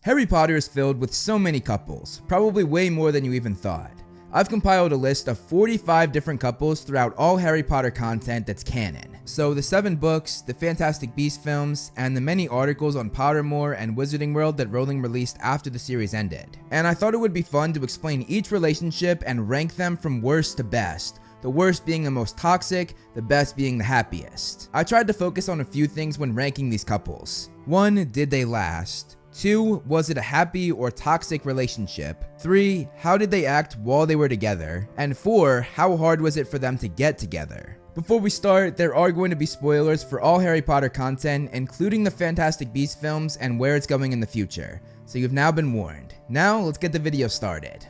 Harry Potter is filled with so many couples, probably way more than you even thought. I've compiled a list of 45 different couples throughout all Harry Potter content that's canon. So the 7 books, the Fantastic Beasts films, and the many articles on Pottermore and Wizarding World that Rowling released after the series ended. And I thought it would be fun to explain each relationship and rank them from worst to best, the worst being the most toxic, the best being the happiest. I tried to focus on a few things when ranking these couples. 1. Did they last? 2. Was it a happy or toxic relationship? 3. How did they act while they were together? And 4. How hard was it for them to get together? Before we start, there are going to be spoilers for all Harry Potter content, including the Fantastic Beasts films and where it's going in the future. So you've now been warned. Now, let's get the video started.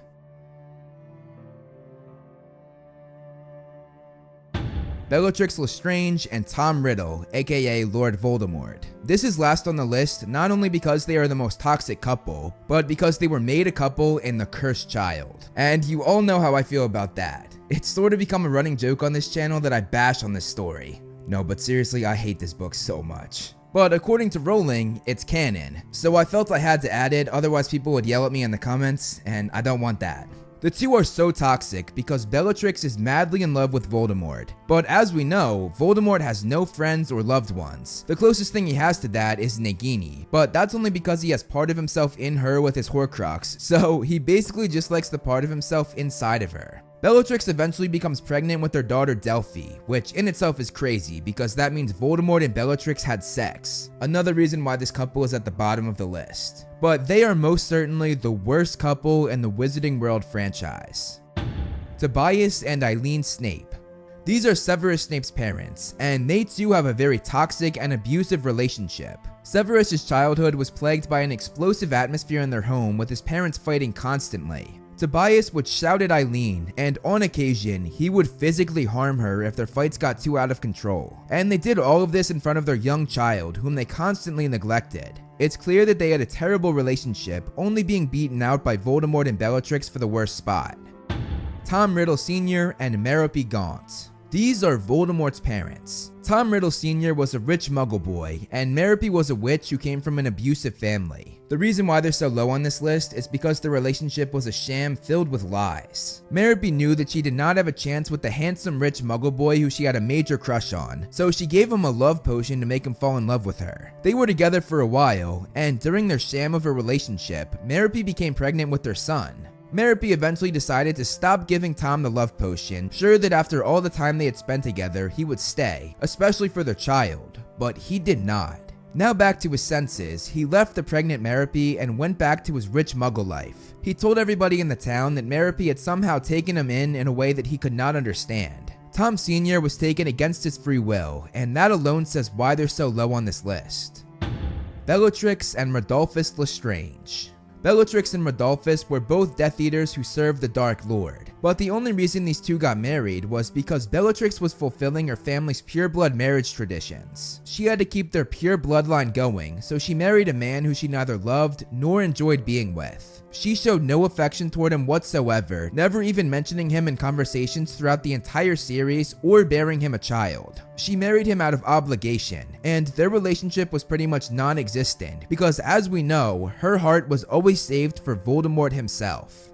Bellatrix Lestrange and Tom Riddle, aka Lord Voldemort. This is last on the list not only because they are the most toxic couple, but because they were made a couple in The Cursed Child. And you all know how I feel about that. It's sort of become a running joke on this channel that I bash on this story. No, but seriously, I hate this book so much. But according to Rowling, it's canon, so I felt I had to add it, otherwise people would yell at me in the comments, and I don't want that. The two are so toxic because Bellatrix is madly in love with Voldemort, but as we know, Voldemort has no friends or loved ones. The closest thing he has to that is Nagini, but that's only because he has part of himself in her with his Horcrux, so he basically just likes the part of himself inside of her. Bellatrix eventually becomes pregnant with their daughter Delphi, which in itself is crazy because that means Voldemort and Bellatrix had sex. Another reason why this couple is at the bottom of the list. But they are most certainly the worst couple in the Wizarding World franchise. Tobias and Eileen Snape. These are Severus Snape's parents, and they too have a very toxic and abusive relationship. Severus's childhood was plagued by an explosive atmosphere in their home with his parents fighting constantly. Tobias would shout at Eileen, and on occasion, he would physically harm her if their fights got too out of control. And they did all of this in front of their young child, whom they constantly neglected. It's clear that they had a terrible relationship, only being beaten out by Voldemort and Bellatrix for the worst spot. Tom Riddle Sr. and Merope Gaunt. These are Voldemort's parents. Tom Riddle Sr. was a rich muggle boy, and Merope was a witch who came from an abusive family. The reason why they're so low on this list is because the relationship was a sham filled with lies. Merope knew that she did not have a chance with the handsome rich muggle boy who she had a major crush on, so she gave him a love potion to make him fall in love with her. They were together for a while, and during their sham of a relationship, Merope became pregnant with their son. Merope eventually decided to stop giving Tom the love potion, sure that after all the time they had spent together, he would stay, especially for their child, but he did not. Now back to his senses, he left the pregnant Merope and went back to his rich muggle life. He told everybody in the town that Merope had somehow taken him in a way that he could not understand. Tom Sr. was taken against his free will, and that alone says why they're so low on this list. Bellatrix and Rodolphus Lestrange. Bellatrix and Rodolphus were both Death Eaters who served the Dark Lord, but the only reason these two got married was because Bellatrix was fulfilling her family's pureblood marriage traditions. She had to keep their pure bloodline going, so she married a man who she neither loved nor enjoyed being with. She showed no affection toward him whatsoever, never even mentioning him in conversations throughout the entire series or bearing him a child. She married him out of obligation, and their relationship was pretty much non-existent because, as we know, her heart was always saved for Voldemort himself.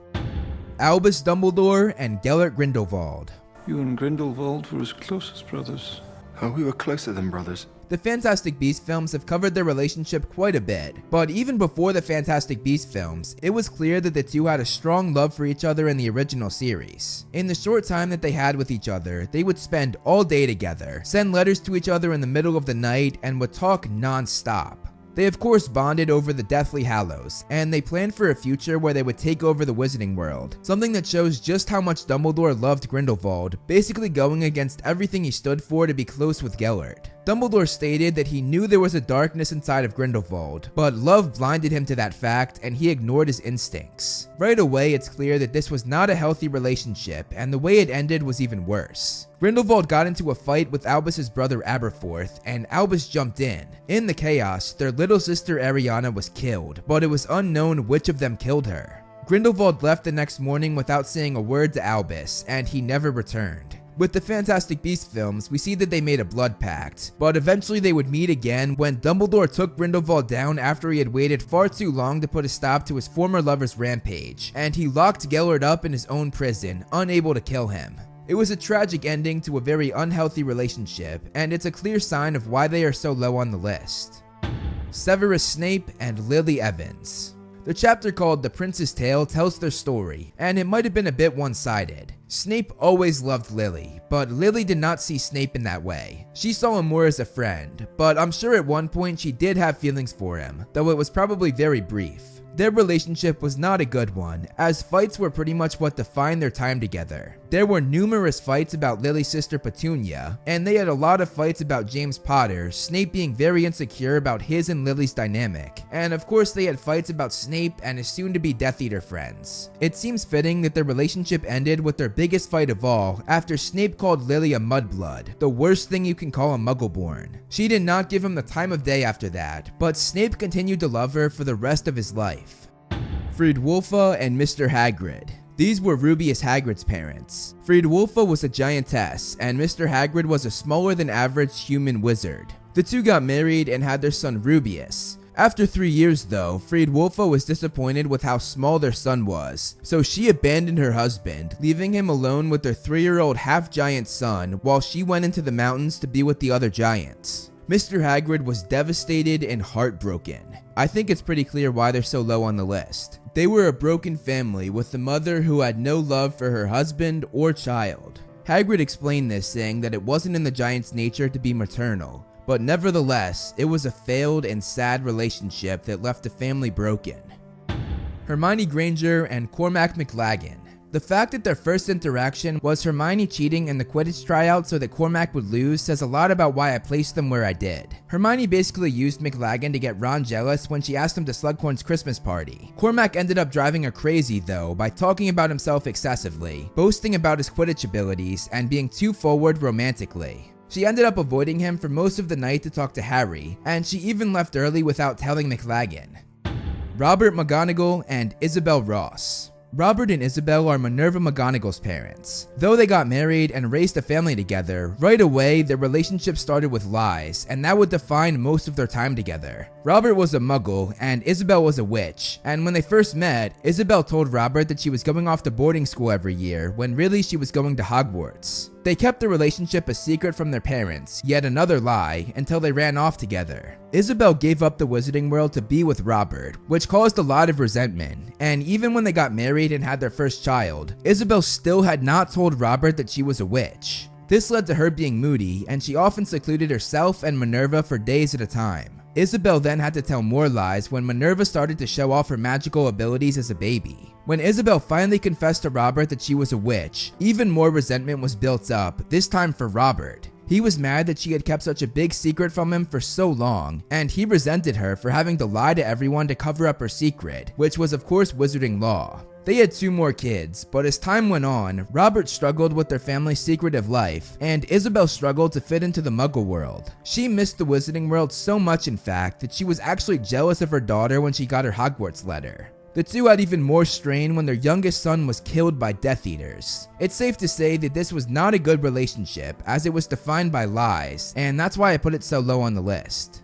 Albus Dumbledore and Gellert Grindelwald. You and Grindelwald were as close as brothers. Oh, we were closer than brothers. The Fantastic Beasts films have covered their relationship quite a bit, but even before the Fantastic Beasts films, it was clear that the two had a strong love for each other in the original series. In the short time that they had with each other, they would spend all day together, send letters to each other in the middle of the night, and would talk non-stop. They of course bonded over the Deathly Hallows, and they planned for a future where they would take over the Wizarding World, something that shows just how much Dumbledore loved Grindelwald, basically going against everything he stood for to be close with Gellert. Dumbledore stated that he knew there was a darkness inside of Grindelwald, but love blinded him to that fact and he ignored his instincts. Right away, it's clear that this was not a healthy relationship, and the way it ended was even worse. Grindelwald got into a fight with Albus's brother Aberforth, and Albus jumped in. In the chaos, their little sister Ariana was killed, but it was unknown which of them killed her. Grindelwald left the next morning without saying a word to Albus, and he never returned. With the Fantastic Beasts films, we see that they made a blood pact, but eventually they would meet again when Dumbledore took Grindelwald down after he had waited far too long to put a stop to his former lover's rampage, and he locked Gellert up in his own prison, unable to kill him. It was a tragic ending to a very unhealthy relationship, and it's a clear sign of why they are so low on the list. Severus Snape and Lily Evans. The chapter called The Prince's Tale tells their story, and it might have been a bit one-sided. Snape always loved Lily, but Lily did not see Snape in that way. She saw him more as a friend, but I'm sure at one point she did have feelings for him, though it was probably very brief. Their relationship was not a good one, as fights were pretty much what defined their time together. There were numerous fights about Lily's sister Petunia, and they had a lot of fights about James Potter, Snape being very insecure about his and Lily's dynamic, and of course they had fights about Snape and his soon-to-be Death Eater friends. It seems fitting that their relationship ended with their biggest fight of all after Snape called Lily a mudblood, the worst thing you can call a Muggleborn. She did not give him the time of day after that, but Snape continued to love her for the rest of his life. Friedwulfa and Mr. Hagrid. These were Rubeus Hagrid's parents. Friedwulfa was a giantess, and Mr. Hagrid was a smaller than average human wizard. The two got married and had their son Rubeus. After 3 years though, Friedwulfa was disappointed with how small their son was, so she abandoned her husband, leaving him alone with their 3-year-old half-giant son while she went into the mountains to be with the other giants. Mr. Hagrid was devastated and heartbroken. I think it's pretty clear why they're so low on the list. They were a broken family with a mother who had no love for her husband or child. Hagrid explained this, saying that it wasn't in the giant's nature to be maternal, but nevertheless, it was a failed and sad relationship that left the family broken. Hermione Granger and Cormac McLaggen. The fact that their first interaction was Hermione cheating in the Quidditch tryout so that Cormac would lose says a lot about why I placed them where I did. Hermione basically used McLaggen to get Ron jealous when she asked him to Slughorn's Christmas party. Cormac ended up driving her crazy though by talking about himself excessively, boasting about his Quidditch abilities, and being too forward romantically. She ended up avoiding him for most of the night to talk to Harry, and she even left early without telling McLaggen. Robert McGonagall and Isabel Ross. Robert and Isabel are Minerva McGonagall's parents. Though they got married and raised a family together, right away their relationship started with lies, and that would define most of their time together. Robert was a muggle and Isabel was a witch, and when they first met, Isabel told Robert that she was going off to boarding school every year when really she was going to Hogwarts. They kept the relationship a secret from their parents, yet another lie, until they ran off together. Isabel gave up the wizarding world to be with Robert, which caused a lot of resentment, and even when they got married and had their first child, Isabel still had not told Robert that she was a witch. This led to her being moody, and she often secluded herself and Minerva for days at a time. Isabel then had to tell more lies when Minerva started to show off her magical abilities as a baby. When Isabel finally confessed to Robert that she was a witch, even more resentment was built up, this time for Robert. He was mad that she had kept such a big secret from him for so long, and he resented her for having to lie to everyone to cover up her secret, which was of course wizarding law. They had 2 more kids, but as time went on, Robert struggled with their family's secretive life, and Isabel struggled to fit into the Muggle world. She missed the Wizarding world so much in fact that she was actually jealous of her daughter when she got her Hogwarts letter. The two had even more strain when their youngest son was killed by Death Eaters. It's safe to say that this was not a good relationship as it was defined by lies, and that's why I put it so low on the list.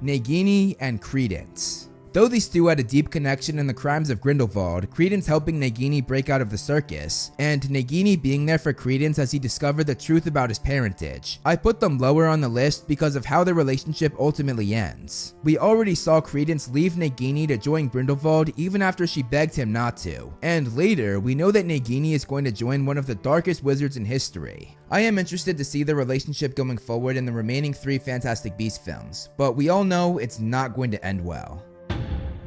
Nagini and Credence. Though these two had a deep connection in the crimes of Grindelwald, Credence helping Nagini break out of the circus, and Nagini being there for Credence as he discovered the truth about his parentage, I put them lower on the list because of how their relationship ultimately ends. We already saw Credence leave Nagini to join Grindelwald even after she begged him not to, and later we know that Nagini is going to join one of the darkest wizards in history. I am interested to see their relationship going forward in the remaining 3 Fantastic Beasts films, but we all know it's not going to end well.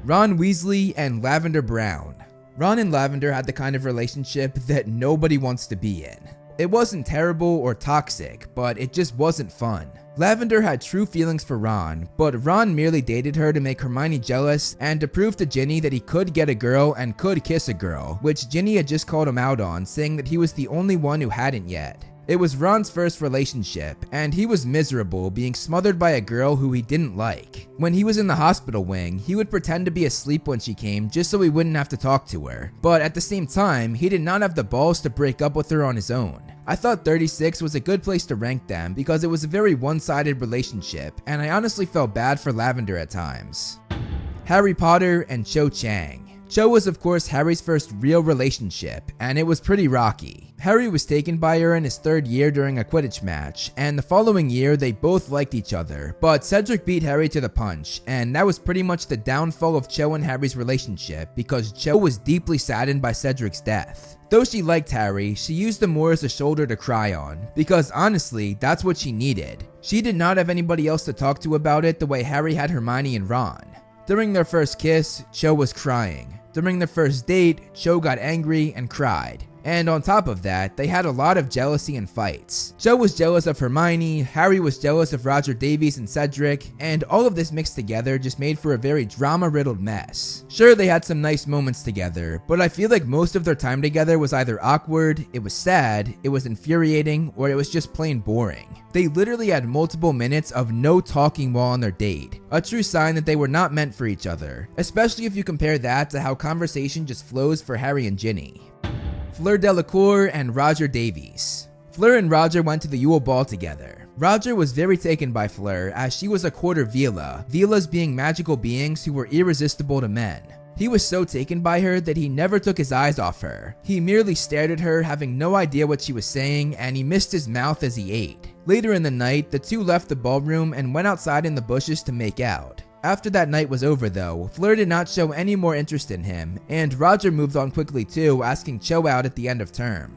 Ron Weasley and Lavender Brown. Ron and Lavender had the kind of relationship that nobody wants to be in. It wasn't terrible or toxic, but it just wasn't fun. Lavender had true feelings for Ron, but Ron merely dated her to make Hermione jealous and to prove to Ginny that he could get a girl and could kiss a girl, which Ginny had just called him out on, saying that he was the only one who hadn't yet. It was Ron's first relationship, and he was miserable being smothered by a girl who he didn't like. When he was in the hospital wing, he would pretend to be asleep when she came just so he wouldn't have to talk to her. But at the same time, he did not have the balls to break up with her on his own. I thought 36 was a good place to rank them because it was a very one-sided relationship, and I honestly felt bad for Lavender at times. Harry Potter and Cho Chang. Cho was of course Harry's first real relationship, and it was pretty rocky. Harry was taken by her in his 3rd year during a Quidditch match, and the following year they both liked each other, but Cedric beat Harry to the punch, and that was pretty much the downfall of Cho and Harry's relationship because Cho was deeply saddened by Cedric's death. Though she liked Harry, she used him more as a shoulder to cry on, because honestly, that's what she needed. She did not have anybody else to talk to about it the way Harry had Hermione and Ron. During their first kiss, Cho was crying. During their first date, Cho got angry and cried. And on top of that, they had a lot of jealousy and fights. Cho was jealous of Hermione, Harry was jealous of Roger Davies and Cedric, and all of this mixed together just made for a very drama-riddled mess. Sure, they had some nice moments together, but I feel like most of their time together was either awkward, it was sad, it was infuriating, or it was just plain boring. They literally had multiple minutes of no talking while on their date, a true sign that they were not meant for each other, especially if you compare that to how conversation just flows for Harry and Ginny. Fleur Delacour and Roger Davies. Fleur and Roger went to the Yule Ball together. Roger was very taken by Fleur as she was a quarter Vila, Vilas being magical beings who were irresistible to men. He was so taken by her that he never took his eyes off her. He merely stared at her, having no idea what she was saying, and he missed his mouth as he ate. Later in the night, the two left the ballroom and went outside in the bushes to make out. After that night was over though, Fleur did not show any more interest in him, and Roger moved on quickly too, asking Cho out at the end of term.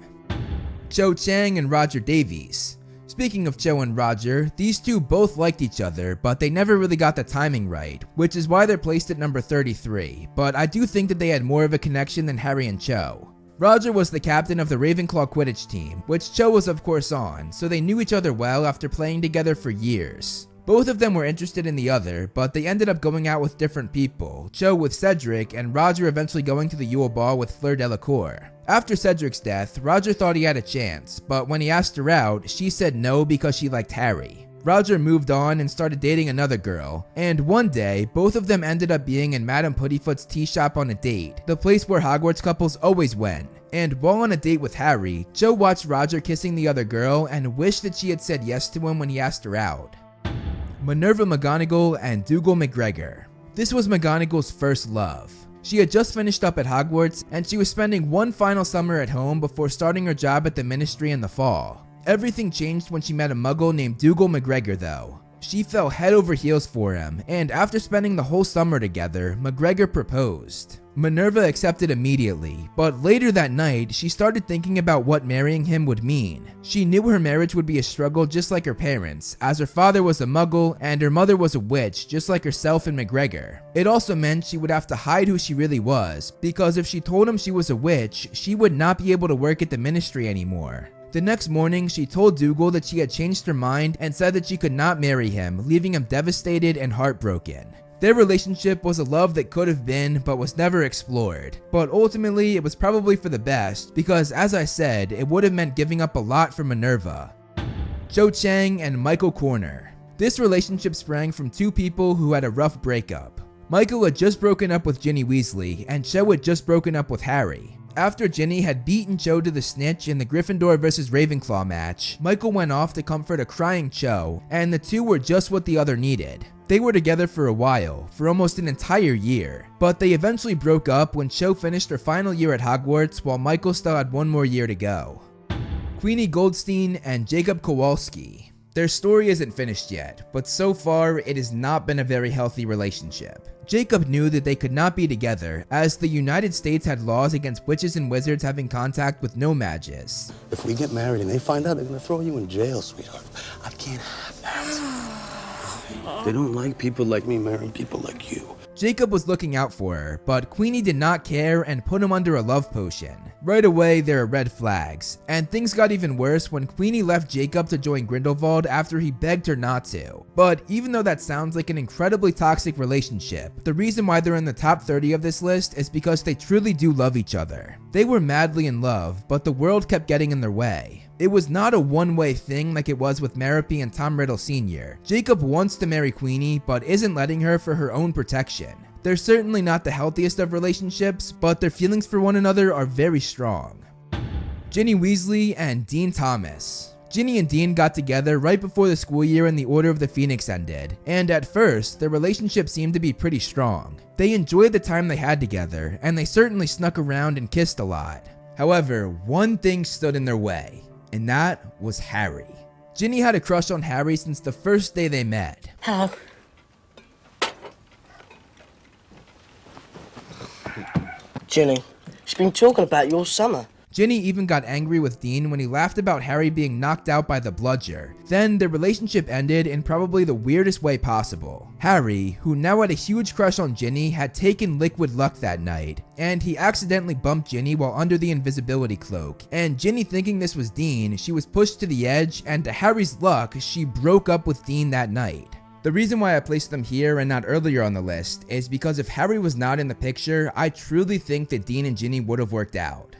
Cho Chang and Roger Davies. Speaking of Cho and Roger, these two both liked each other, but they never really got the timing right, which is why they're placed at number 33, but I do think that they had more of a connection than Harry and Cho. Roger was the captain of the Ravenclaw Quidditch team, which Cho was of course on, so they knew each other well after playing together for years. Both of them were interested in the other, but they ended up going out with different people, Cho with Cedric, and Roger eventually going to the Yule Ball with Fleur Delacour. After Cedric's death, Roger thought he had a chance, but when he asked her out, she said no because she liked Harry. Roger moved on and started dating another girl, and one day, both of them ended up being in Madame Puddifoot's tea shop on a date, the place where Hogwarts couples always went. And while on a date with Harry, Cho watched Roger kissing the other girl and wished that she had said yes to him when he asked her out. Minerva McGonagall and Dougal McGregor. This was McGonagall's first love. She had just finished up at Hogwarts, and she was spending one final summer at home before starting her job at the Ministry in the fall. Everything changed when she met a muggle named Dougal McGregor though. She fell head over heels for him, and after spending the whole summer together, McGregor proposed. Minerva accepted immediately, but later that night, she started thinking about what marrying him would mean. She knew her marriage would be a struggle just like her parents, as her father was a muggle and her mother was a witch just like herself and McGregor. It also meant she would have to hide who she really was, because if she told him she was a witch, she would not be able to work at the Ministry anymore. The next morning, she told Dougal that she had changed her mind and said that she could not marry him, leaving him devastated and heartbroken. Their relationship was a love that could have been, but was never explored. But ultimately, it was probably for the best, because as I said, it would have meant giving up a lot for Minerva. Cho Chang and Michael Corner. This relationship sprang from two people who had a rough breakup. Michael had just broken up with Ginny Weasley, and Cho had just broken up with Harry. After Ginny had beaten Cho to the snitch in the Gryffindor vs Ravenclaw match, Michael went off to comfort a crying Cho, and the two were just what the other needed. They were together for a while, for almost an entire year, but they eventually broke up when Cho finished her final year at Hogwarts while Michael still had one more year to go. Queenie Goldstein and Jacob Kowalski. Their story isn't finished yet, but so far it has not been a very healthy relationship. Jacob knew that they could not be together, as the United States had laws against witches and wizards having contact with no mages. If we get married and they find out, they're gonna throw you in jail, sweetheart. I can't have that. They don't like people like me marrying people like you. Jacob was looking out for her, but Queenie did not care and put him under a love potion. Right away, there are red flags, and things got even worse when Queenie left Jacob to join Grindelwald after he begged her not to. But even though that sounds like an incredibly toxic relationship, the reason why they're in the top 30 of this list is because they truly do love each other. They were madly in love, but the world kept getting in their way. It was not a one-way thing like it was with Merope and Tom Riddle Sr. Jacob wants to marry Queenie, but isn't letting her for her own protection. They're certainly not the healthiest of relationships, but their feelings for one another are very strong. Ginny Weasley and Dean Thomas. Ginny and Dean got together right before the school year in the Order of the Phoenix ended, and at first, their relationship seemed to be pretty strong. They enjoyed the time they had together, and they certainly snuck around and kissed a lot. However, one thing stood in their way, and that was Harry. Ginny had a crush on Harry since the first day they met. Hello. Ginny, she's been talking about your summer. Ginny even got angry with Dean when he laughed about Harry being knocked out by the bludger. Then their relationship ended in probably the weirdest way possible. Harry, who now had a huge crush on Ginny, had taken liquid luck that night, and he accidentally bumped Ginny while under the invisibility cloak. And Ginny, thinking this was Dean, she was pushed to the edge, and to Harry's luck, she broke up with Dean that night. The reason why I placed them here and not earlier on the list is because if Harry was not in the picture, I truly think that Dean and Ginny would have worked out.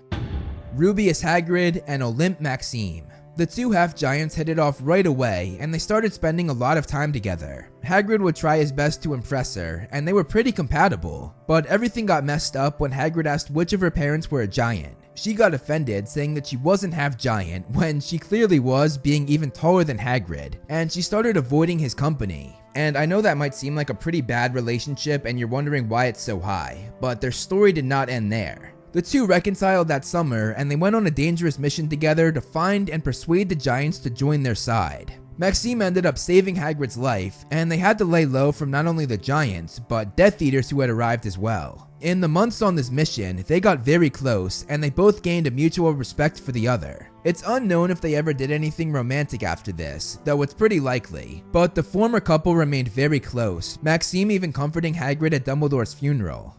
Rubeus Hagrid and Olympe Maxime. The two half-giants hit it off right away, and they started spending a lot of time together. Hagrid would try his best to impress her, and they were pretty compatible. But everything got messed up when Hagrid asked which of her parents were a giant. She got offended, saying that she wasn't half-giant, when she clearly was, being even taller than Hagrid, and she started avoiding his company. And I know that might seem like a pretty bad relationship and you're wondering why it's so high, but their story did not end there. The two reconciled that summer, and they went on a dangerous mission together to find and persuade the Giants to join their side. Maxime ended up saving Hagrid's life, and they had to lay low from not only the Giants, but Death Eaters who had arrived as well. In the months on this mission, they got very close, and they both gained a mutual respect for the other. It's unknown if they ever did anything romantic after this, though it's pretty likely, but the former couple remained very close, Maxime even comforting Hagrid at Dumbledore's funeral.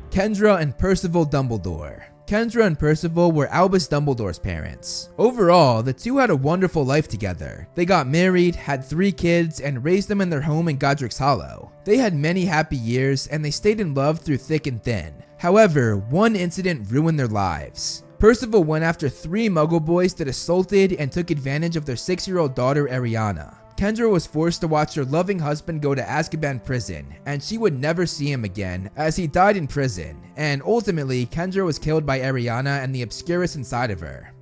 Kendra and Percival Dumbledore. Kendra and Percival were Albus Dumbledore's parents. Overall, the two had a wonderful life together. They got married, had 3 kids, and raised them in their home in Godric's Hollow. They had many happy years, and they stayed in love through thick and thin. However, one incident ruined their lives. Percival went after 3 Muggle boys that assaulted and took advantage of their 6-year-old daughter Ariana. Kendra was forced to watch her loving husband go to Azkaban prison, and she would never see him again as he died in prison, and ultimately Kendra was killed by Ariana and the Obscurus inside of her.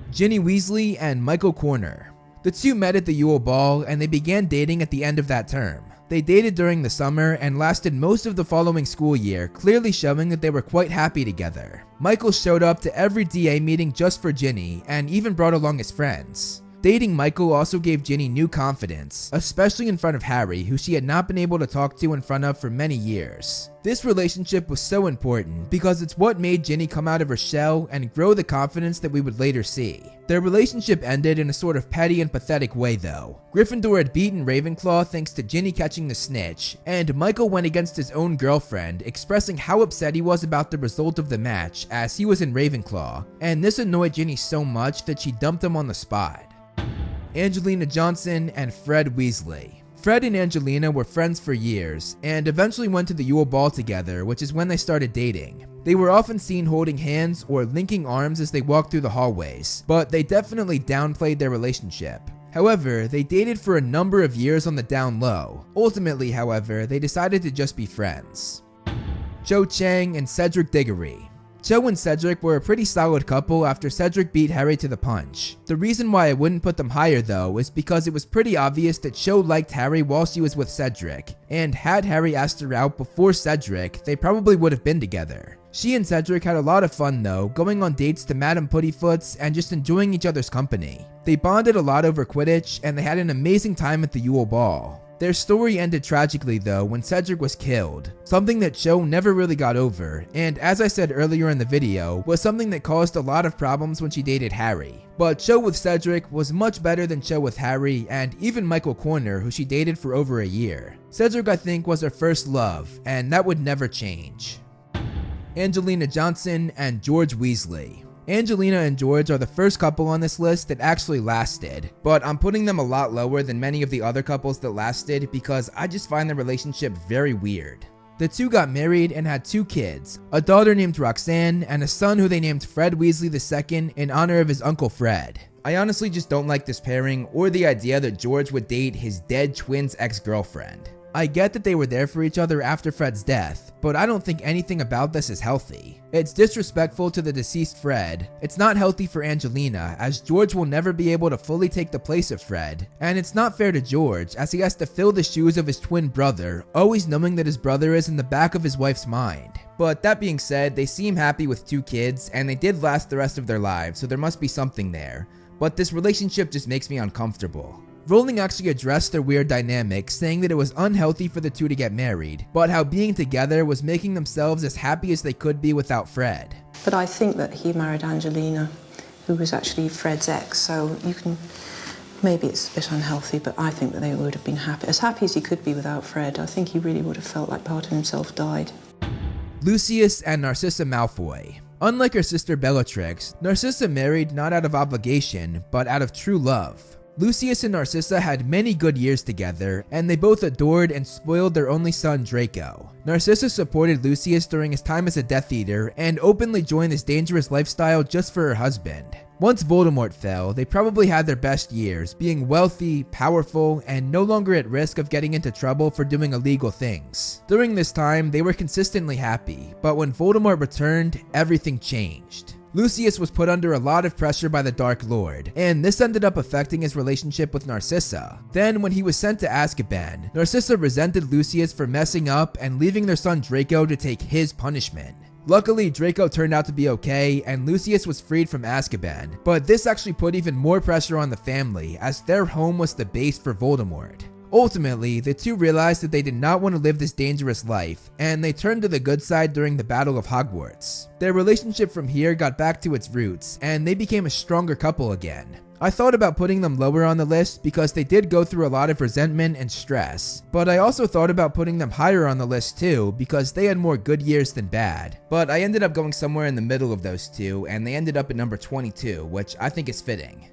Ginny Weasley and Michael Corner. The two met at the Yule Ball, and they began dating at the end of that term. They dated during the summer and lasted most of the following school year, clearly showing that they were quite happy together. Michael showed up to every DA meeting just for Ginny, and even brought along his friends. Dating Michael also gave Ginny new confidence, especially in front of Harry, who she had not been able to talk to in front of for many years. This relationship was so important because it's what made Ginny come out of her shell and grow the confidence that we would later see. Their relationship ended in a sort of petty and pathetic way though. Gryffindor had beaten Ravenclaw thanks to Ginny catching the snitch, and Michael went against his own girlfriend, expressing how upset he was about the result of the match as he was in Ravenclaw, and this annoyed Ginny so much that she dumped him on the spot. Angelina Johnson and Fred Weasley. Fred and Angelina were friends for years, and eventually went to the Yule Ball together, which is when they started dating. They were often seen holding hands or linking arms as they walked through the hallways, but they definitely downplayed their relationship. However, they dated for a number of years on the down low. Ultimately, however, they decided to just be friends. Cho Chang and Cedric Diggory. Cho and Cedric were a pretty solid couple after Cedric beat Harry to the punch. The reason why I wouldn't put them higher though is because it was pretty obvious that Cho liked Harry while she was with Cedric, and had Harry asked her out before Cedric, they probably would have been together. She and Cedric had a lot of fun though, going on dates to Madame Puttyfoot's and just enjoying each other's company. They bonded a lot over Quidditch, and they had an amazing time at the Yule Ball. Their story ended tragically though when Cedric was killed, something that Cho never really got over, and as I said earlier in the video, was something that caused a lot of problems when she dated Harry. But Cho with Cedric was much better than Cho with Harry and even Michael Corner, who she dated for over a year. Cedric, I think, was her first love, and that would never change. Angelina Johnson and George Weasley. Angelina and George are the first couple on this list that actually lasted, but I'm putting them a lot lower than many of the other couples that lasted because I just find their relationship very weird. The two got married and had 2 kids, a daughter named Roxanne and a son who they named Fred Weasley II in honor of his uncle Fred. I honestly just don't like this pairing or the idea that George would date his dead twin's ex-girlfriend. I get that they were there for each other after Fred's death, but I don't think anything about this is healthy. It's disrespectful to the deceased Fred, it's not healthy for Angelina, as George will never be able to fully take the place of Fred, and it's not fair to George, as he has to fill the shoes of his twin brother, always knowing that his brother is in the back of his wife's mind. But that being said, they seem happy with 2 kids, and they did last the rest of their lives, so there must be something there. But this relationship just makes me uncomfortable. Rowling actually addressed their weird dynamic, saying that it was unhealthy for the two to get married, but how being together was making themselves as happy as they could be without Fred. But I think that he married Angelina, who was actually Fred's ex, so you can, maybe it's a bit unhealthy, but I think that they would have been happy as he could be without Fred. I think he really would have felt like part of himself died. Lucius and Narcissa Malfoy. Unlike her sister Bellatrix, Narcissa married not out of obligation, but out of true love. Lucius and Narcissa had many good years together, and they both adored and spoiled their only son Draco. Narcissa supported Lucius during his time as a Death Eater, and openly joined this dangerous lifestyle just for her husband. Once Voldemort fell, they probably had their best years, being wealthy, powerful, and no longer at risk of getting into trouble for doing illegal things. During this time, they were consistently happy, but when Voldemort returned, everything changed. Lucius was put under a lot of pressure by the Dark Lord, and this ended up affecting his relationship with Narcissa. Then, when he was sent to Azkaban, Narcissa resented Lucius for messing up and leaving their son Draco to take his punishment. Luckily, Draco turned out to be okay, and Lucius was freed from Azkaban, but this actually put even more pressure on the family, as their home was the base for Voldemort. Ultimately, the two realized that they did not want to live this dangerous life, and they turned to the good side during the Battle of Hogwarts. Their relationship from here got back to its roots, and they became a stronger couple again. I thought about putting them lower on the list because they did go through a lot of resentment and stress, but I also thought about putting them higher on the list too because they had more good years than bad. But I ended up going somewhere in the middle of those two, and they ended up at number 22, which I think is fitting.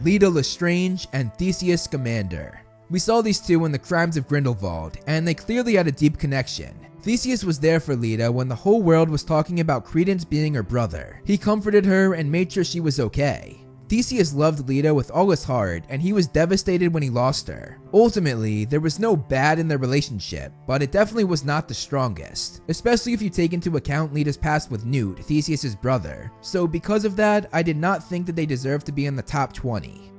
Leta Lestrange and Theseus Scamander. We saw these two in The Crimes of Grindelwald, and they clearly had a deep connection. Theseus was there for Leta when the whole world was talking about Credence being her brother. He comforted her and made sure she was okay. Theseus loved Leta with all his heart, and he was devastated when he lost her. Ultimately, there was no bad in their relationship, but it definitely was not the strongest, especially if you take into account Leta's past with Newt, Theseus' brother. So because of that, I did not think that they deserved to be in the top 20.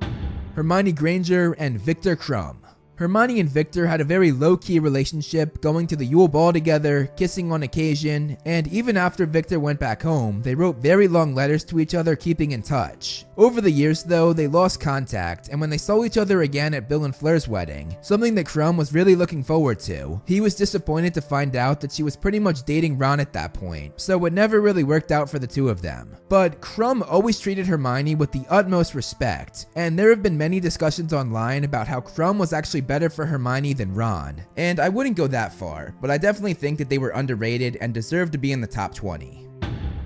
Hermione Granger and Victor Crumb. Hermione and Victor had a very low-key relationship, going to the Yule Ball together, kissing on occasion, and even after Victor went back home, they wrote very long letters to each other, keeping in touch. Over the years though, they lost contact, and when they saw each other again at Bill and Fleur's wedding, something that Crumb was really looking forward to, he was disappointed to find out that she was pretty much dating Ron at that point, so it never really worked out for the two of them. But Crumb always treated Hermione with the utmost respect, and there have been many discussions online about how Crumb was actually better for Hermione than Ron, and I wouldn't go that far, but I definitely think that they were underrated and deserve to be in the top 20.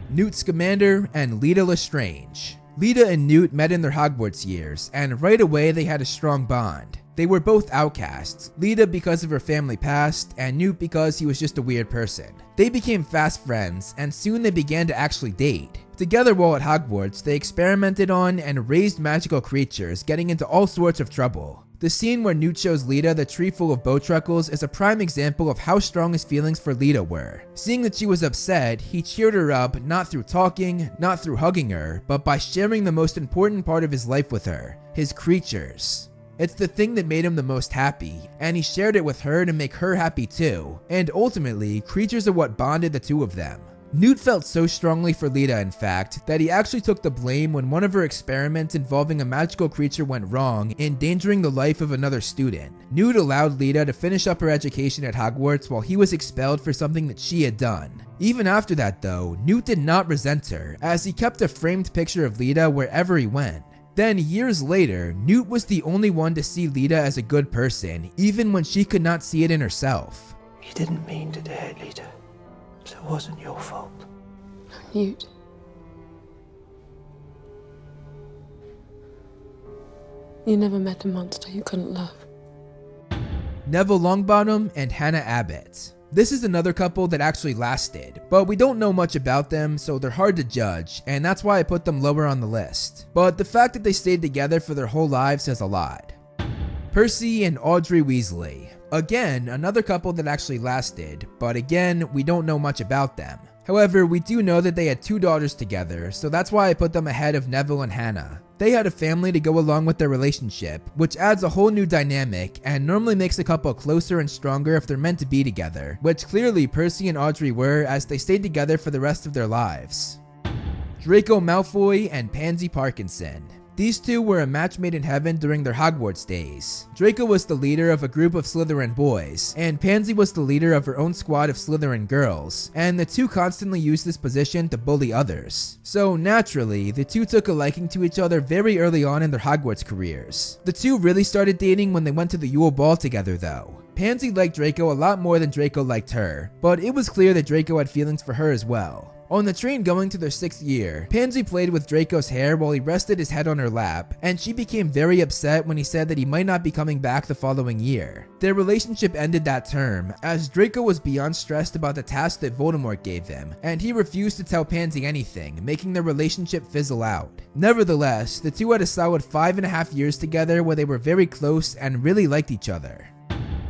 Newt Scamander and Leta Lestrange. Leta and Newt met in their Hogwarts years, and right away they had a strong bond. They were both outcasts, Leta because of her family past, and Newt because he was just a weird person. They became fast friends, and soon they began to actually date. Together while at Hogwarts, they experimented on and raised magical creatures, getting into all sorts of trouble. The scene where Newt shows Leta the tree full of bowtruckles is a prime example of how strong his feelings for Leta were. Seeing that she was upset, he cheered her up not through talking, not through hugging her, but by sharing the most important part of his life with her, his creatures. It's the thing that made him the most happy, and he shared it with her to make her happy too, and ultimately, creatures are what bonded the two of them. Newt felt so strongly for Leta, in fact, that he actually took the blame when one of her experiments involving a magical creature went wrong, endangering the life of another student. Newt allowed Leta to finish up her education at Hogwarts while he was expelled for something that she had done. Even after that though, Newt did not resent her, as he kept a framed picture of Leta wherever he went. Then, years later, Newt was the only one to see Leta as a good person, even when she could not see it in herself. You didn't mean to do it, Leta. So it wasn't your fault. Newt. You never met a monster you couldn't love. Neville Longbottom and Hannah Abbott. This is another couple that actually lasted, but we don't know much about them, so they're hard to judge, and that's why I put them lower on the list. But the fact that they stayed together for their whole lives says a lot. Percy and Audrey Weasley. Again, another couple that actually lasted, but again, we don't know much about them. However, we do know that they had 2 daughters together, so that's why I put them ahead of Neville and Hannah. They had a family to go along with their relationship, which adds a whole new dynamic and normally makes a couple closer and stronger if they're meant to be together, which clearly Percy and Audrey were as they stayed together for the rest of their lives. Draco Malfoy and Pansy Parkinson. These two were a match made in heaven during their Hogwarts days. Draco was the leader of a group of Slytherin boys, and Pansy was the leader of her own squad of Slytherin girls, and the two constantly used this position to bully others. So naturally, the two took a liking to each other very early on in their Hogwarts careers. The two really started dating when they went to the Yule Ball together though. Pansy liked Draco a lot more than Draco liked her, but it was clear that Draco had feelings for her as well. On the train going to their 6th year, Pansy played with Draco's hair while he rested his head on her lap, and she became very upset when he said that he might not be coming back the following year. Their relationship ended that term, as Draco was beyond stressed about the task that Voldemort gave him, and he refused to tell Pansy anything, making their relationship fizzle out. Nevertheless, the two had a solid 5.5 years together where they were very close and really liked each other.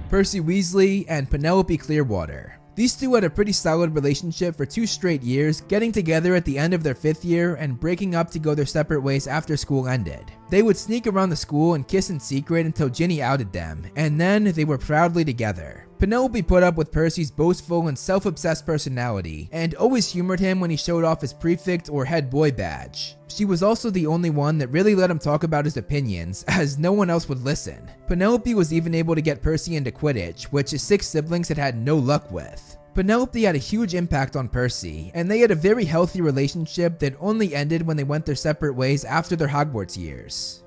Percy Weasley and Penelope Clearwater. These two had a pretty solid relationship for 2 straight years, getting together at the end of their 5th year and breaking up to go their separate ways after school ended. They would sneak around the school and kiss in secret until Ginny outed them, and then they were proudly together. Penelope put up with Percy's boastful and self-obsessed personality, and always humored him when he showed off his prefect or head boy badge. She was also the only one that really let him talk about his opinions, as no one else would listen. Penelope was even able to get Percy into Quidditch, which his 6 siblings had had no luck with. Penelope had a huge impact on Percy, and they had a very healthy relationship that only ended when they went their separate ways after their Hogwarts years.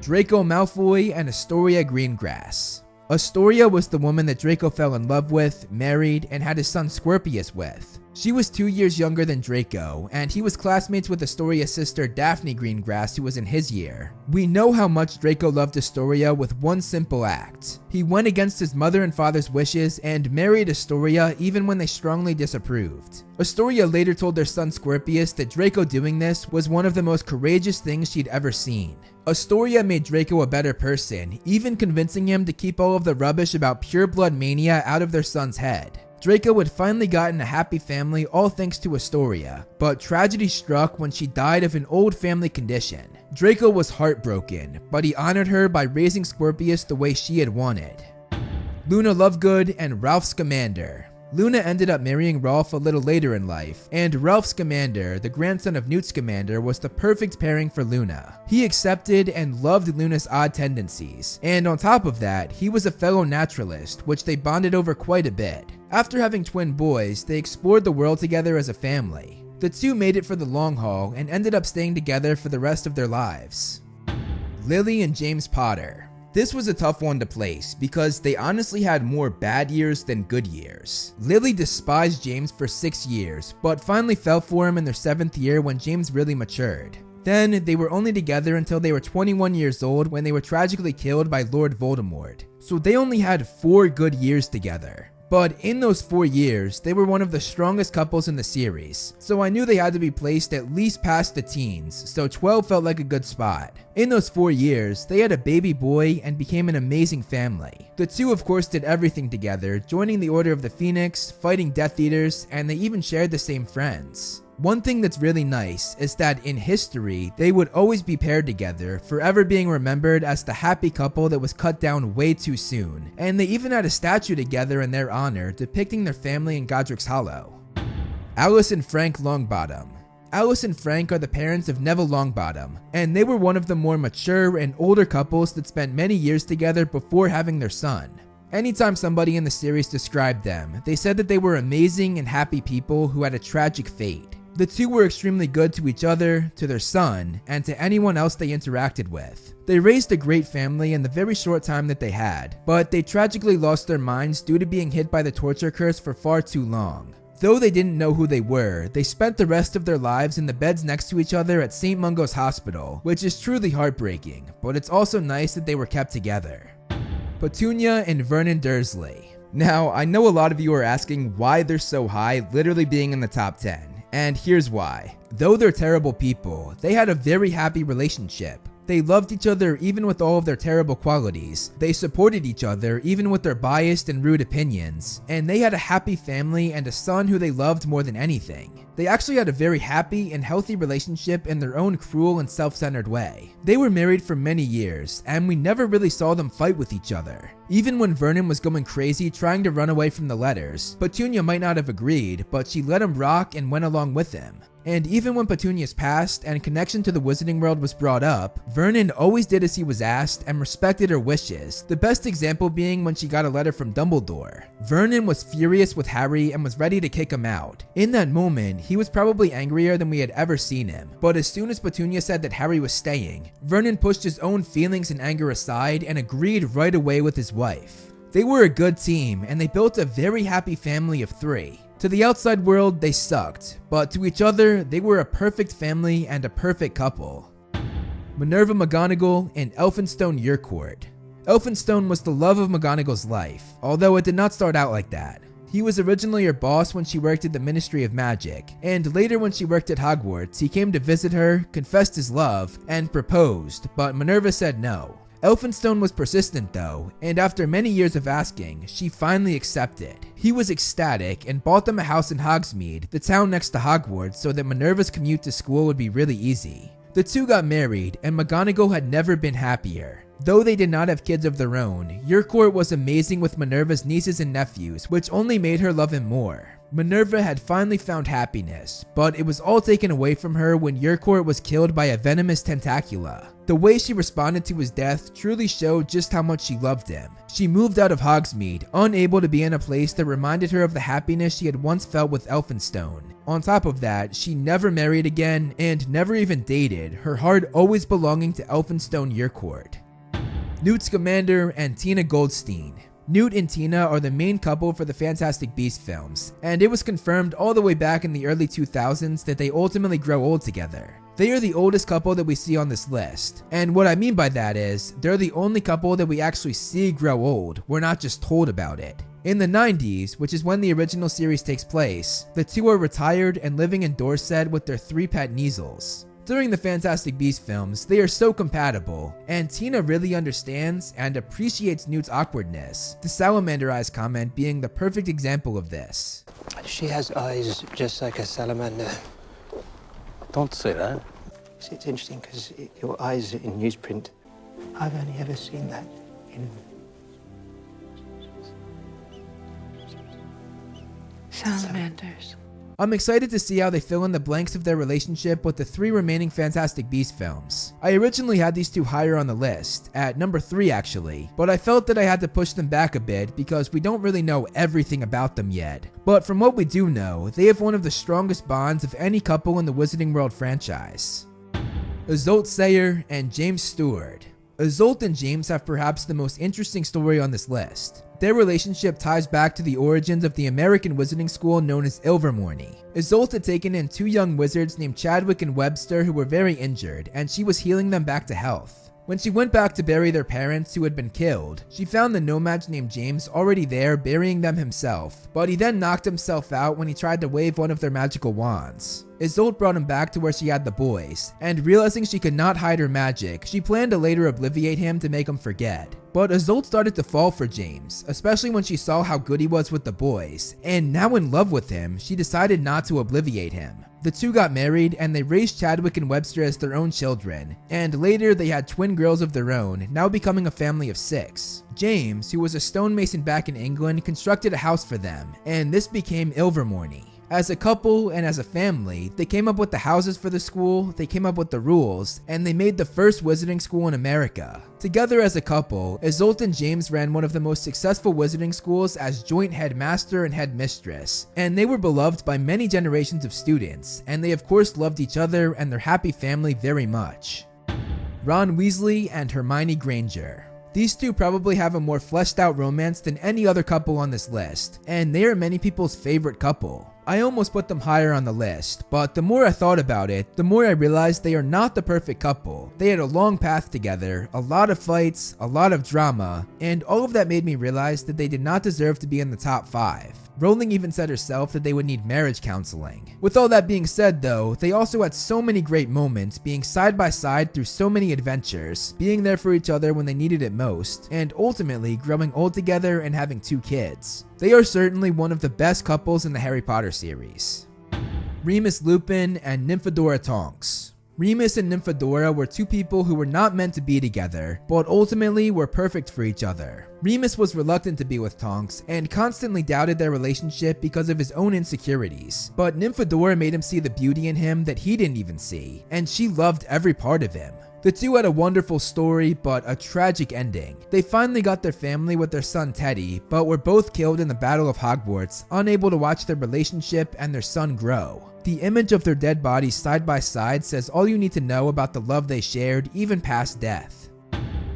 Draco Malfoy and Astoria Greengrass. Astoria was the woman that Draco fell in love with, married, and had his son Scorpius with. She was 2 years younger than Draco, and he was classmates with Astoria's sister Daphne Greengrass, who was in his year. We know how much Draco loved Astoria with one simple act. He went against his mother and father's wishes and married Astoria even when they strongly disapproved. Astoria later told their son Scorpius that Draco doing this was one of the most courageous things she'd ever seen. Astoria made Draco a better person, even convincing him to keep all of the rubbish about pure blood mania out of their son's head. Draco had finally gotten a happy family all thanks to Astoria, but tragedy struck when she died of an old family condition. Draco was heartbroken, but he honored her by raising Scorpius the way she had wanted. Luna Lovegood and Ralph Scamander. Luna ended up marrying Rolf a little later in life, and Ralph Scamander, the grandson of Newt Scamander, was the perfect pairing for Luna. He accepted and loved Luna's odd tendencies, and on top of that, he was a fellow naturalist, which they bonded over quite a bit. After having twin boys, they explored the world together as a family. The two made it for the long haul and ended up staying together for the rest of their lives. Lily and James Potter. This was a tough one to place because they honestly had more bad years than good years. Lily despised James for 6 years, but finally fell for him in their 7th year when James really matured. Then, they were only together until they were 21 years old when they were tragically killed by Lord Voldemort. So they only had 4 good years together. But in those 4 years, they were one of the strongest couples in the series, so I knew they had to be placed at least past the teens, so 12 felt like a good spot. In those 4 years, they had a baby boy and became an amazing family. The two of course did everything together, joining the Order of the Phoenix, fighting Death Eaters, and they even shared the same friends. One thing that's really nice is that in history, they would always be paired together, forever being remembered as the happy couple that was cut down way too soon. And they even had a statue together in their honor, depicting their family in Godric's Hollow. Alice and Frank Longbottom. Alice and Frank are the parents of Neville Longbottom, and they were one of the more mature and older couples that spent many years together before having their son. Anytime somebody in the series described them, they said that they were amazing and happy people who had a tragic fate. The two were extremely good to each other, to their son, and to anyone else they interacted with. They raised a great family in the very short time that they had, but they tragically lost their minds due to being hit by the torture curse for far too long. Though they didn't know who they were, they spent the rest of their lives in the beds next to each other at St. Mungo's Hospital, which is truly heartbreaking, but it's also nice that they were kept together. Petunia and Vernon Dursley. Now, I know a lot of you are asking why they're so high, literally being in the top 10, and here's why. Though they're terrible people, they had a very happy relationship. They loved each other even with all of their terrible qualities. They supported each other even with their biased and rude opinions. And they had a happy family and a son who they loved more than anything. They actually had a very happy and healthy relationship in their own cruel and self-centered way. They were married for many years, and we never really saw them fight with each other. Even when Vernon was going crazy trying to run away from the letters, Petunia might not have agreed, but she let him rock and went along with him. And even when Petunia's past and connection to the Wizarding World was brought up, Vernon always did as he was asked and respected her wishes, the best example being when she got a letter from Dumbledore. Vernon was furious with Harry and was ready to kick him out. In that moment, he was probably angrier than we had ever seen him, but as soon as Petunia said that Harry was staying, Vernon pushed his own feelings and anger aside and agreed right away with his wife. They were a good team, and they built a very happy family of 3. To the outside world, they sucked, but to each other, they were a perfect family and a perfect couple. Minerva McGonagall and Elphinstone Urquhart. Elphinstone was the love of McGonagall's life, although it did not start out like that. He was originally her boss when she worked at the Ministry of Magic, and later when she worked at Hogwarts, he came to visit her, confessed his love, and proposed, but Minerva said no. Elphinstone was persistent though, and after many years of asking, she finally accepted. He was ecstatic and bought them a house in Hogsmeade, the town next to Hogwarts, so that Minerva's commute to school would be really easy. The two got married, and McGonagall had never been happier. Though they did not have kids of their own, Urquhart was amazing with Minerva's nieces and nephews, which only made her love him more. Minerva had finally found happiness, but it was all taken away from her when Urquhart was killed by a venomous tentacula. The way she responded to his death truly showed just how much she loved him. She moved out of Hogsmeade, unable to be in a place that reminded her of the happiness she had once felt with Elphinstone. On top of that, she never married again and never even dated, her heart always belonging to Elphinstone Urquhart. Newt Scamander and Tina Goldstein. Newt and Tina are the main couple for the Fantastic Beasts films, and it was confirmed all the way back in the early 2000s that they ultimately grow old together. They are the oldest couple that we see on this list, and what I mean by that is, they're the only couple that we actually see grow old, we're not just told about it. In the 90s, which is when the original series takes place, the two are retired and living in Dorset with their 3 pet Kneazles. During the Fantastic Beasts films, they are so compatible, and Tina really understands and appreciates Newt's awkwardness, the salamander eyes comment being the perfect example of this. She has eyes just like a salamander. Don't say that. It's interesting because your eyes in newsprint, I've only ever seen that in... Salamanders. I'm excited to see how they fill in the blanks of their relationship with the 3 remaining Fantastic Beasts films. I originally had these two higher on the list, at number 3 actually, but I felt that I had to push them back a bit because we don't really know everything about them yet. But from what we do know, they have one of the strongest bonds of any couple in the Wizarding World franchise. Isolde Sayer and James Stewart. Isolde and James have perhaps the most interesting story on this list. Their relationship ties back to the origins of the American wizarding school known as Ilvermorny. Isolde had taken in 2 young wizards named Chadwick and Webster who were very injured, and she was healing them back to health. When she went back to bury their parents who had been killed, she found the no-maj named James already there burying them himself, but he then knocked himself out when he tried to wave one of their magical wands. Isolde brought him back to where she had the boys, and realizing she could not hide her magic, she planned to later obliviate him to make him forget. But Isolde started to fall for James, especially when she saw how good he was with the boys, and now in love with him, she decided not to obliviate him. The two got married and they raised Chadwick and Webster as their own children, and later they had twin girls of their own, now becoming a family of 6. James, who was a stonemason back in England, constructed a house for them, and this became Ilvermorny. As a couple and as a family, they came up with the houses for the school, they came up with the rules, and they made the first wizarding school in America. Together as a couple, Isolde and James ran one of the most successful wizarding schools as joint headmaster and headmistress, and they were beloved by many generations of students, and they of course loved each other and their happy family very much. Ron Weasley and Hermione Granger. These two probably have a more fleshed out romance than any other couple on this list, and they are many people's favorite couple. I almost put them higher on the list, but the more I thought about it, the more I realized they are not the perfect couple. They had a long path together, a lot of fights, a lot of drama, and all of that made me realize that they did not deserve to be in the top 5. Rowling even said herself that they would need marriage counseling. With all that being said though, they also had so many great moments, being side by side through so many adventures, being there for each other when they needed it most, and ultimately growing old together and having 2 kids. They are certainly one of the best couples in the Harry Potter series. Remus Lupin and Nymphadora Tonks. Remus and Nymphadora were 2 people who were not meant to be together, but ultimately were perfect for each other. Remus was reluctant to be with Tonks and constantly doubted their relationship because of his own insecurities, but Nymphadora made him see the beauty in him that he didn't even see, and she loved every part of him. The 2 had a wonderful story, but a tragic ending. They finally got their family with their son Teddy, but were both killed in the Battle of Hogwarts, unable to watch their relationship and their son grow. The image of their dead bodies side by side says all you need to know about the love they shared, even past death.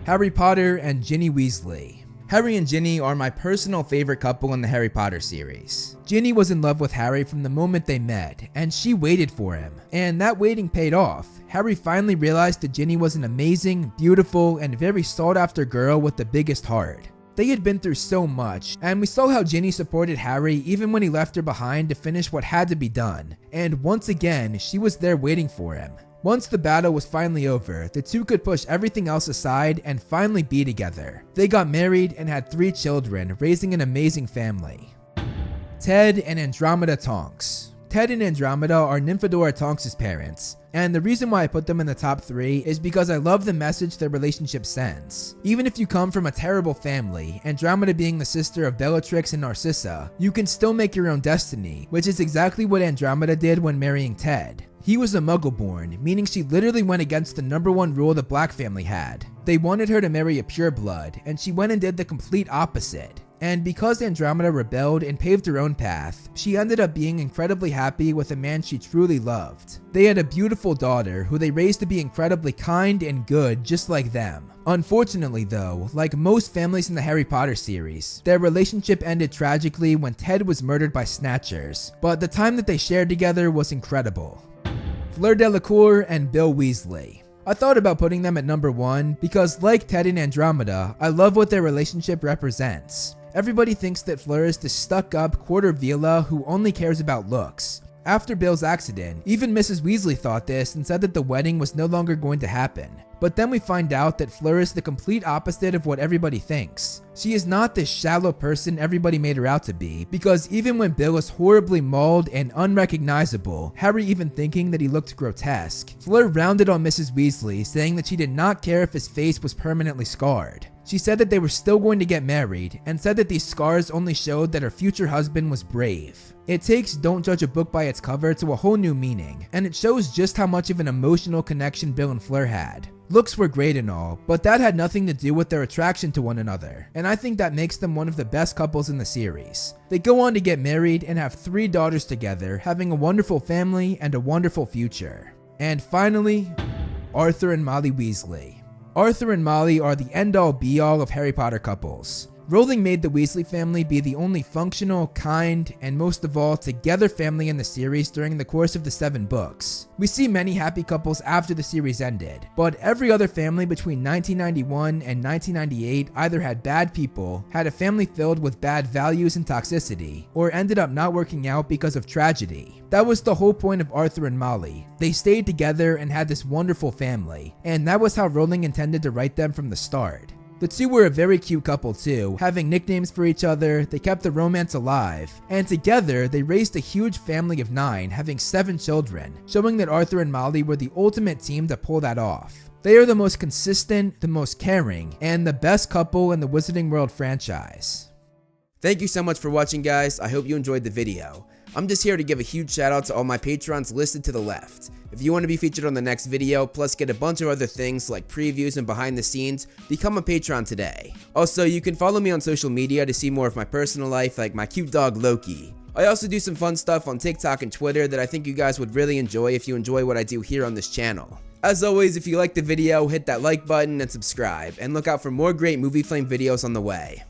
Harry Potter and Ginny Weasley. Harry and Ginny are my personal favorite couple in the Harry Potter series. Ginny was in love with Harry from the moment they met, and she waited for him. And that waiting paid off. Harry finally realized that Ginny was an amazing, beautiful, and very sought after girl with the biggest heart. They had been through so much, and we saw how Ginny supported Harry even when he left her behind to finish what had to be done. And once again, she was there waiting for him. Once the battle was finally over, the 2 could push everything else aside and finally be together. They got married and had 3 children, raising an amazing family. Ted and Andromeda Tonks. Ted and Andromeda are Nymphadora Tonks' parents, and the reason why I put them in the top 3 is because I love the message their relationship sends. Even if you come from a terrible family, Andromeda being the sister of Bellatrix and Narcissa, you can still make your own destiny, which is exactly what Andromeda did when marrying Ted. He was a Muggle-born, meaning she literally went against the #1 rule the Black family had. They wanted her to marry a pureblood, and she went and did the complete opposite. And because Andromeda rebelled and paved her own path, she ended up being incredibly happy with a man she truly loved. They had a beautiful daughter who they raised to be incredibly kind and good just like them. Unfortunately though, like most families in the Harry Potter series, their relationship ended tragically when Ted was murdered by Snatchers, but the time that they shared together was incredible. Fleur Delacour and Bill Weasley. I thought about putting them at number 1 because like Ted and Andromeda, I love what their relationship represents. Everybody thinks that Fleur is the stuck-up quarter vila who only cares about looks. After Bill's accident, even Mrs. Weasley thought this and said that the wedding was no longer going to happen. But then we find out that Fleur is the complete opposite of what everybody thinks. She is not this shallow person everybody made her out to be, because even when Bill is horribly mauled and unrecognizable, Harry even thinking that he looked grotesque, Fleur rounded on Mrs. Weasley, saying that she did not care if his face was permanently scarred. She said that they were still going to get married, and said that these scars only showed that her future husband was brave. It takes "Don't judge a book by its cover" to a whole new meaning, and it shows just how much of an emotional connection Bill and Fleur had. Looks were great and all, but that had nothing to do with their attraction to one another, and I think that makes them one of the best couples in the series. They go on to get married and have 3 daughters together, having a wonderful family and a wonderful future. And finally, Arthur and Molly Weasley. Arthur and Molly are the end-all be-all of Harry Potter couples. Rowling made the Weasley family be the only functional, kind, and most of all, together family in the series during the course of the 7 books. We see many happy couples after the series ended, but every other family between 1991 and 1998 either had bad people, had a family filled with bad values and toxicity, or ended up not working out because of tragedy. That was the whole point of Arthur and Molly. They stayed together and had this wonderful family, and that was how Rowling intended to write them from the start. The 2 were a very cute couple too, having nicknames for each other, they kept the romance alive, and together they raised a huge family of 9, having 7 children, showing that Arthur and Molly were the ultimate team to pull that off. They are the most consistent, the most caring, and the best couple in the Wizarding World franchise. Thank you so much for watching, guys. I hope you enjoyed the video. I'm just here to give a huge shout out to all my patrons listed to the left. If you want to be featured on the next video, plus get a bunch of other things like previews and behind the scenes, become a patron today. Also, you can follow me on social media to see more of my personal life, like my cute dog Loki. I also do some fun stuff on TikTok and Twitter that I think you guys would really enjoy if you enjoy what I do here on this channel. As always, if you liked the video, hit that like button and subscribe, and look out for more great Movie Flame videos on the way.